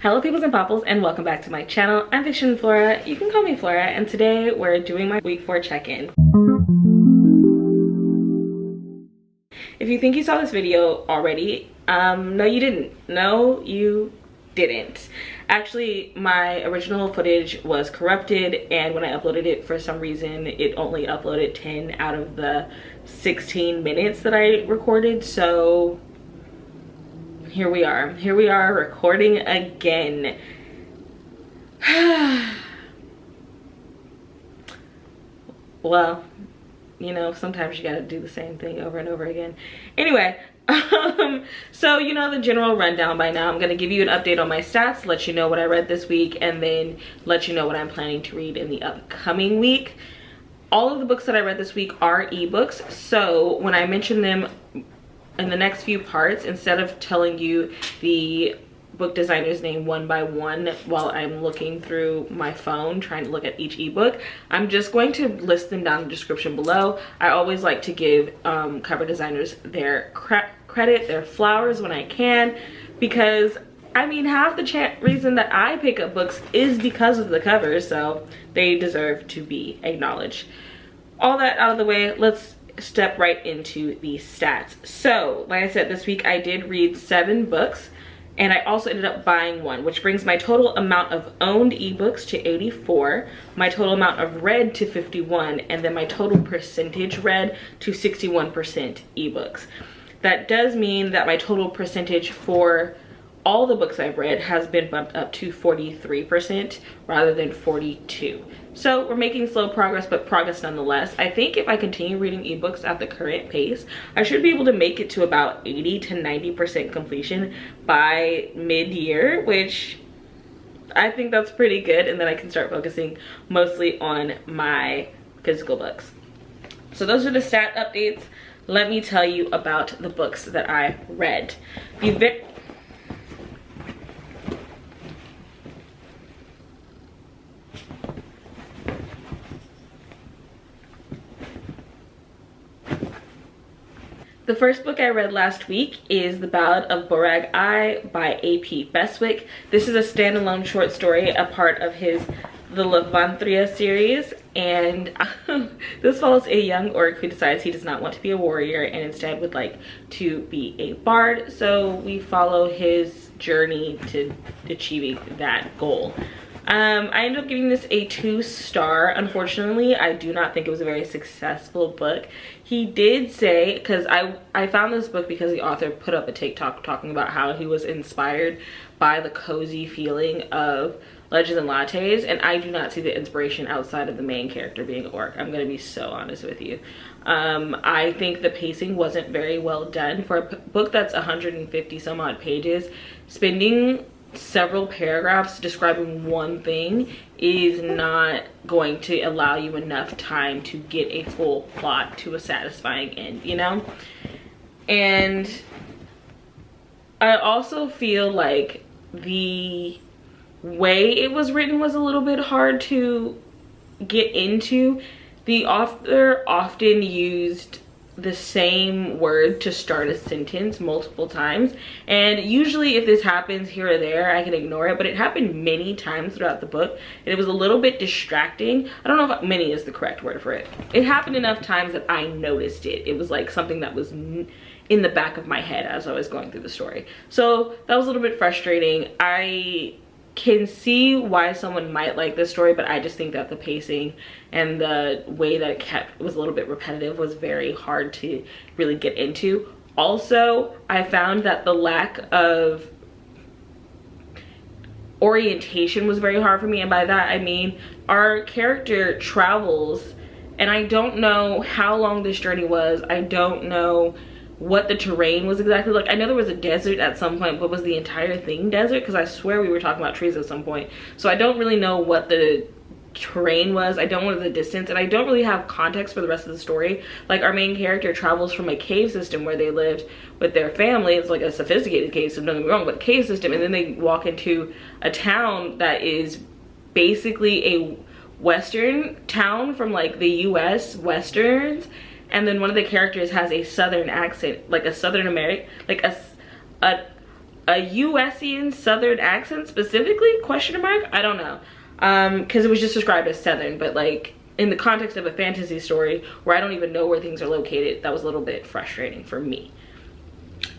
Hello peoples and popples, and welcome back to my channel. I'm Fiction&Flora, you can call me Flora, and today we're doing my week 4 check-in. If you think you saw this video already, no you didn't. No you didn't. Actually, my original footage was corrupted, and when I uploaded it, for some reason it only uploaded 10 out of the 16 minutes that I recorded, so here we are recording again. Well, you know, sometimes you gotta do the same thing over and over again. Anyway, so you know the general rundown by now. I'm gonna give you an update on my stats, let you know what I read this week, and then let you know what I'm planning to read in the upcoming week. All of the books that I read this week are ebooks, so when I mention them in the next few parts, instead of telling you the book designer's name one by one while I'm looking through my phone trying to look at each ebook, I'm just going to list them down in the description below. I always like to give cover designers their credit, their flowers when I can, because I mean half the reason that I pick up books is because of the covers, so they deserve to be acknowledged. All that out of the way, let's step right into the stats. So like I said, this week I did read 7 books, and I also ended up buying 1, which brings my total amount of owned ebooks to 84, my total amount of read to 51, and then my total percentage read to 61% ebooks. That does mean that my total percentage for all the books I've read has been bumped up to 43% rather than 42. So we're making slow progress, but progress nonetheless. I think if I continue reading ebooks at the current pace, I should be able to make it to about 80 to 90% completion by mid-year, which I think that's pretty good, and then I can start focusing mostly on my physical books. So those are the stat updates. Let me tell you about the books that I read. The first book I read last week is The Ballad of Borag-I by A.P. Beswick. This is a standalone short story, a part of his The Levantria series, and this follows a young orc who decides he does not want to be a warrior and instead would like to be a bard. So we follow his journey to achieving that goal. I ended up giving this a 2-star. Unfortunately, I do not think it was a very successful book. He did say, because I found this book because the author put up a TikTok talking about how he was inspired by the cozy feeling of Legends and Lattes, and I do not see the inspiration outside of the main character being an orc. I'm gonna be so honest with you. I think the pacing wasn't very well done for a book that's 150 some odd pages. Spending several paragraphs describing one thing is not going to allow you enough time to get a full plot to a satisfying end, you know? And I also feel like the way it was written was a little bit hard to get into. The author often used the same word to start a sentence multiple times, and usually if this happens here or there I can ignore it, but it happened many times throughout the book and it was a little bit distracting. I don't know if many is the correct word for it. It happened enough times that I noticed it. It was like something that was in the back of my head as I was going through the story, so that was a little bit frustrating. I can see why someone might like this story, but I just think that the pacing and the way that it was a little bit repetitive was very hard to really get into. Also, I found that the lack of orientation was very hard for me, and by that I mean our character travels, and I don't know how long this journey was. I don't know what the terrain was exactly like. I know there was a desert at some point, but was the entire thing desert? Because I swear we were talking about trees at some point. So I don't really know what the terrain was. I don't know the distance, and I don't really have context for the rest of the story. Like, our main character travels from a cave system where they lived with their family. It's like a sophisticated cave system, don't get me wrong, but a cave system, and then they walk into a town that is basically a western town from like the US westerns, and then one of the characters has a southern accent, like a Southern American, like a a USian Southern accent specifically, question mark? I don't know. Because it was just described as Southern, but like in the context of a fantasy story where I don't even know where things are located, that was a little bit frustrating for me.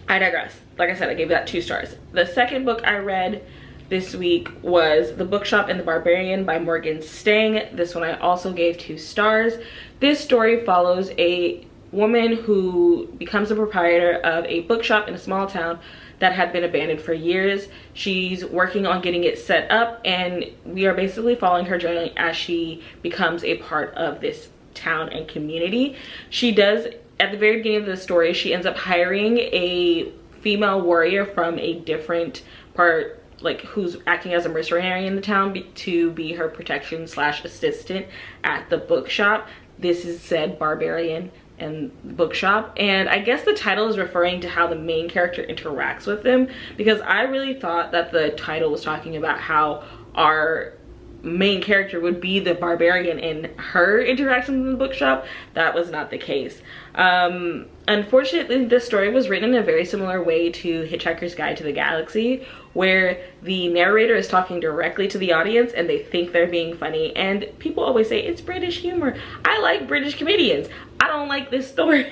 I digress. Like I said, I gave that 2 stars. The second book I read this week was The Bookshop and the Barbarian by Morgan Stang. This one I also gave 2 stars. This story follows a woman who becomes a proprietor of a bookshop in a small town that had been abandoned for years. She's working on getting it set up, and we are basically following her journey as she becomes a part of this town and community. She does, at the very beginning of the story, she ends up hiring a female warrior from a different part, like who's acting as a mercenary in the town, to be her protection / assistant at the bookshop. This is said Barbarian and Bookshop, and I guess the title is referring to how the main character interacts with them, because I really thought that the title was talking about how our main character would be the barbarian in her interactions in the bookshop. That was not the case. Unfortunately, this story was written in a very similar way to Hitchhiker's Guide to the Galaxy, where the narrator is talking directly to the audience and they think they're being funny, and people always say it's British humor. I like British comedians. I don't like this story.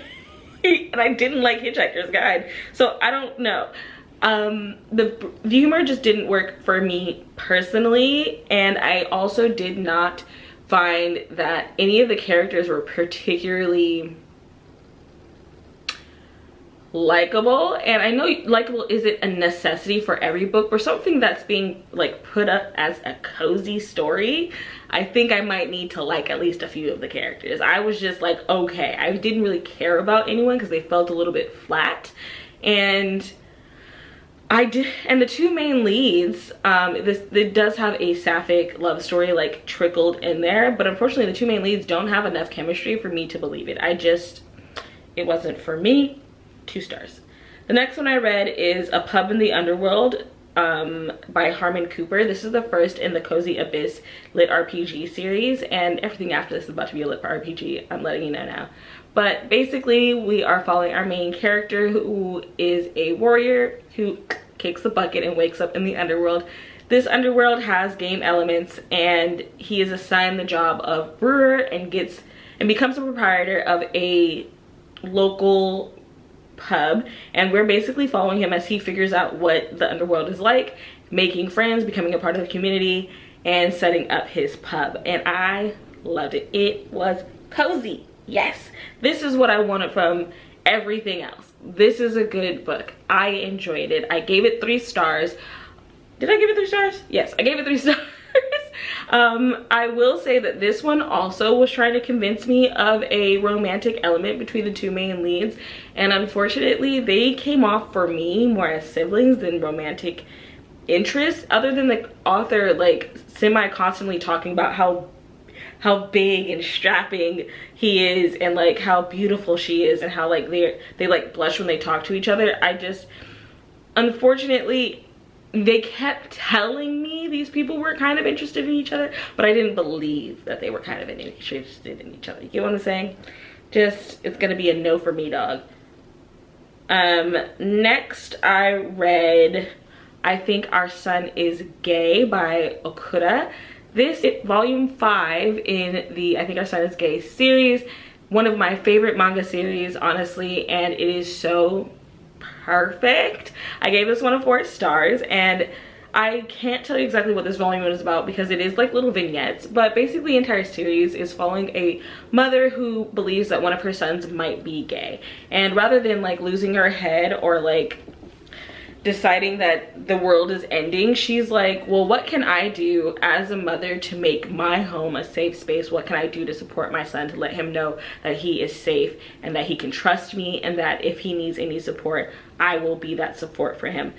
And I didn't like Hitchhiker's Guide, so I don't know. The humor just didn't work for me personally, and I also did not find that any of the characters were particularly likable. And I know likable isn't a necessity for every book, but something that's being like put up as a cozy story, I think I might need to like at least a few of the characters. I was just like, okay, I didn't really care about anyone because they felt a little bit flat. And the 2 main leads, it does have a sapphic love story like trickled in there, but unfortunately the 2 main leads don't have enough chemistry for me to believe it. It wasn't for me. 2 stars. The next one I read is A Pub in the Underworld by Harmon Cooper. This is the first in the Cozy Abyss LitRPG series, and everything after this is about to be a LitRPG. I'm letting you know now. But basically, we are following our main character, who is a warrior who kicks the bucket and wakes up in the underworld. This underworld has game elements, and he is assigned the job of brewer and becomes a proprietor of a local pub, and we're basically following him as he figures out what the underworld is like, making friends, becoming a part of the community, and setting up his pub. And I loved it. It was cozy. Yes, this is what I wanted from everything else. This is a good book. I enjoyed it. I gave it 3 stars. Did I give it 3 stars? Yes, I gave it 3 stars. I will say that this one also was trying to convince me of a romantic element between the 2 main leads, and unfortunately they came off for me more as siblings than romantic interest, other than the author like semi-constantly talking about how big and strapping he is, and like how beautiful she is, and how like they like blush when they talk to each other. Unfortunately, they kept telling me these people were kind of interested in each other, but I didn't believe that they were kind of interested in each other. You get what I'm saying? Just, it's gonna be a no for me, dog. Next I read I Think Our Son Is Gay by OKURA. This is volume 5 in the I Think Our Son Is Gay series. One of my favorite manga series, honestly, and it is so perfect. I gave this one a 4 stars, and I can't tell you exactly what this volume is about because it is like little vignettes, but basically the entire series is following a mother who believes that one of her sons might be gay, and rather than like losing her head or like deciding that the world is ending, she's like, well, what can I do as a mother to make my home a safe space? What can I do to support my son, to let him know that he is safe and that he can trust me, and that if he needs any support, I will be that support for him.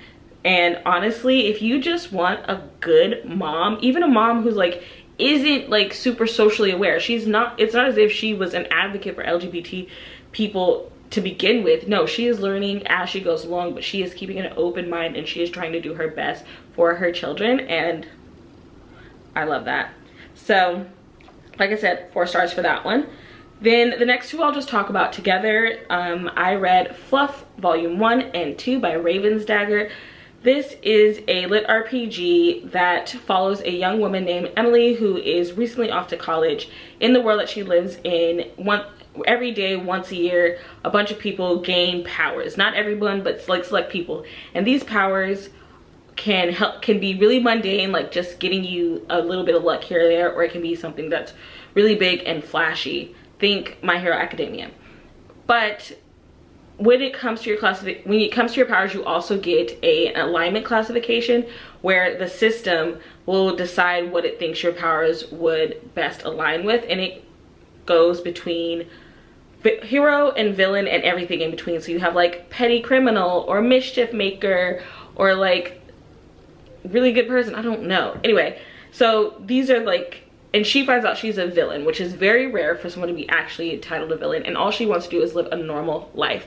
And honestly, if you just want a good mom, even a mom who's like isn't like super socially aware, it's not as if she was an advocate for LGBT people to begin with. No, she is learning as she goes along, but she is keeping an open mind, and she is trying to do her best for her children, and I love that. So like I said, 4 stars for that one. Then the next 2 I'll just talk about together. I read Fluff volume 1 and 2 by Ravensdagger. This is a lit RPG that follows a young woman named Emily who is recently off to college. In the world that she lives in, every day, once a year, a bunch of people gain powers. Not everyone, but like select people. And these powers can be really mundane, like just getting you a little bit of luck here or there, or it can be something that's really big and flashy. Think My Hero Academia. But when it comes to your powers, you also get an alignment classification where the system will decide what it thinks your powers would best align with, and it goes between hero and villain and everything in between. So you have like petty criminal or mischief maker or like really good person, I don't know. Anyway, so these are like, and she finds out she's a villain, which is very rare for someone to be actually titled a villain, and all she wants to do is live a normal life.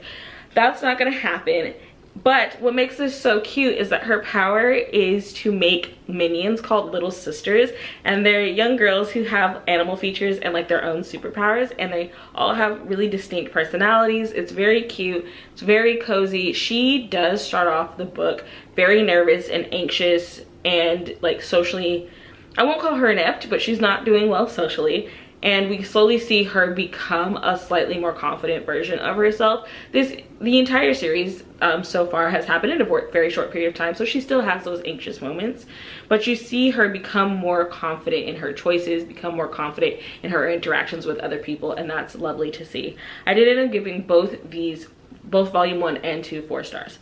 That's not gonna happen. But what makes this so cute is that her power is to make minions called little sisters, and they're young girls who have animal features and like their own superpowers, and they all have really distinct personalities. It's very cute, it's very cozy. She does start off the book very nervous and anxious and like socially, I won't call her inept, but she's not doing well socially. And we slowly see her become a slightly more confident version of herself. The entire series so far has happened in a very short period of time, so she still has those anxious moments. But you see her become more confident in her choices, become more confident in her interactions with other people, and that's lovely to see. I did end up giving both volume 1 and 2 4 stars.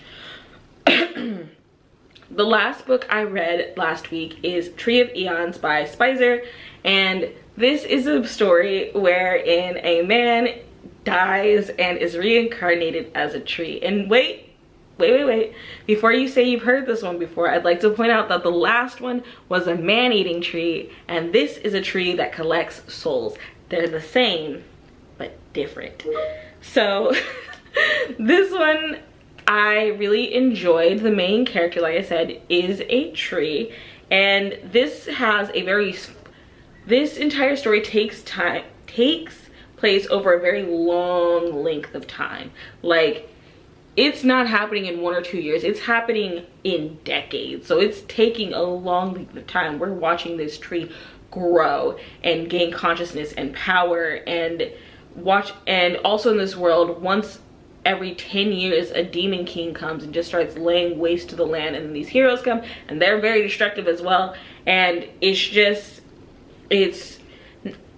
The last book I read last week is Tree of Aeons by Spicer, and this is a story wherein a man dies and is reincarnated as a tree. And wait. Before you say you've heard this one before, I'd like to point out that the last one was a man-eating tree, and this is a tree that collects souls. They're the same, but different. So this one I really enjoyed. The main character, like I said, is a tree, and this entire story takes place over a very long length of time. Like, it's not happening in 1 or 2 years, it's happening in decades. So it's taking a long length of time. We're watching this tree grow and gain consciousness and power, and also in this world, once every 10 years a demon king comes and just starts laying waste to the land, and then these heroes come and they're very destructive as well. And it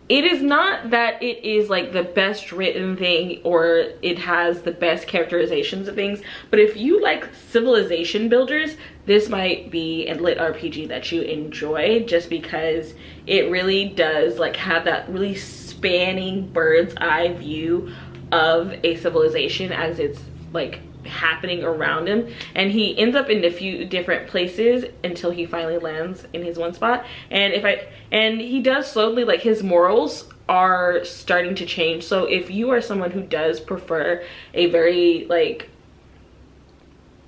is not that it is like the best written thing or it has the best characterizations of things, but if you like civilization builders, this might be a lit RPG that you enjoy, just because it really does like have that really spanning bird's eye view of a civilization as it's like happening around him, and he ends up in a few different places until he finally lands in his one spot. And he does slowly, like, his morals are starting to change. So if you are someone who does prefer a very like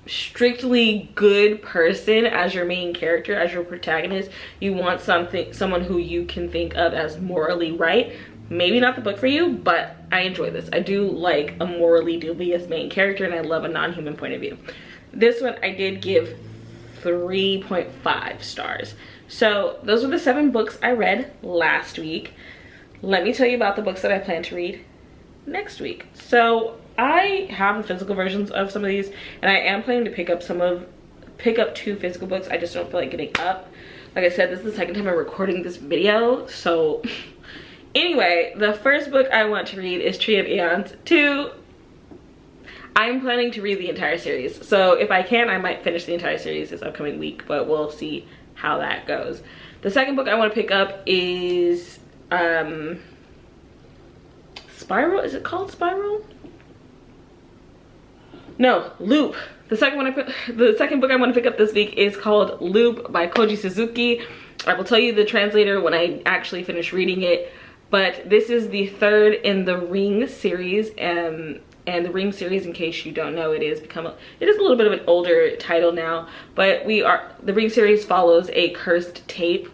strictly good person as your main character, as your protagonist, you want someone who you can think of as morally right, maybe not the book for you. But I enjoy this. I do like a morally dubious main character, and I love a non-human point of view. This one I did give 3.5 stars. So those were the 7 books I read last week. Let me tell you about the books that I plan to read next week. So I have the physical versions of some of these, and I am planning to pick up 2 physical books. I just don't feel like getting up. Like I said, this is the second time I'm recording this video, so anyway, the first book I want to read is Tree of Aeons 2. I'm planning to read the entire series, so if I can, I might finish the entire series this upcoming week, but we'll see how that goes. The second book I want to pick up is Spiral. Is it called Spiral? No, Loop. The second book I want to pick up this week is called Loop by Koji Suzuki. I will tell you the translator when I actually finish reading it, but this is the 3rd in the Ring series, and the Ring series, in case you don't know, it is a little bit of an older title now, but the Ring series follows a cursed tape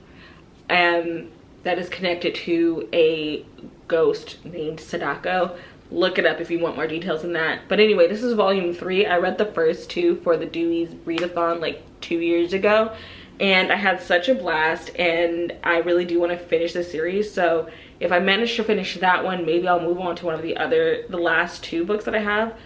that is connected to a ghost named Sadako. look it up if you want more details than that. But anyway, this is volume 3. I read the first 2 for the Dewey's readathon like 2 years ago, and I had such a blast, and I really do want to finish the series. So if I manage to finish that one, maybe I'll move on to one of the last 2 books that I have.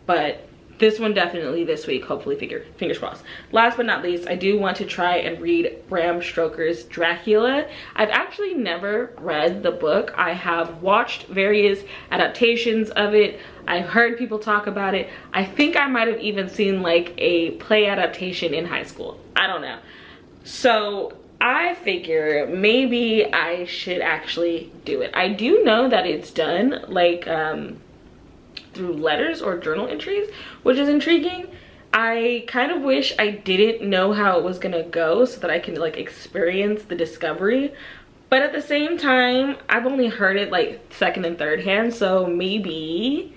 But this one definitely this week, hopefully, fingers crossed. Last but not least, I do want to try and read Bram Stoker's Dracula. I've actually never read the book. I have watched various adaptations of it. I've heard people talk about it. I think I might have even seen like a play adaptation in high school. I don't know. So I figure maybe I should actually do it. I do know that it's done like through letters or journal entries, which is intriguing. I kind of wish I didn't know how it was gonna go so that I can like experience the discovery, but at the same time I've only heard it like second and third hand, so maybe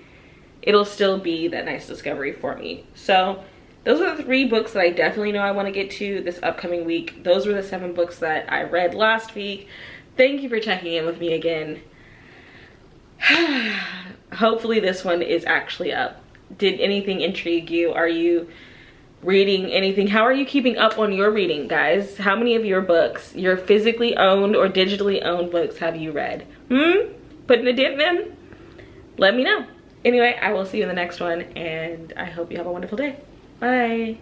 it'll still be that nice discovery for me. So those are the 3 books that I definitely know I want to get to this upcoming week. Those were the 7 books that I read last week. Thank you for checking in with me again. Hopefully this one is actually up. Did anything intrigue you? Are you reading anything? How are you keeping up on your reading, guys? How many of your books, your physically owned or digitally owned books, have you read? Putting a dip in? Let me know. Anyway, I will see you in the next one, and I hope you have a wonderful day. Bye.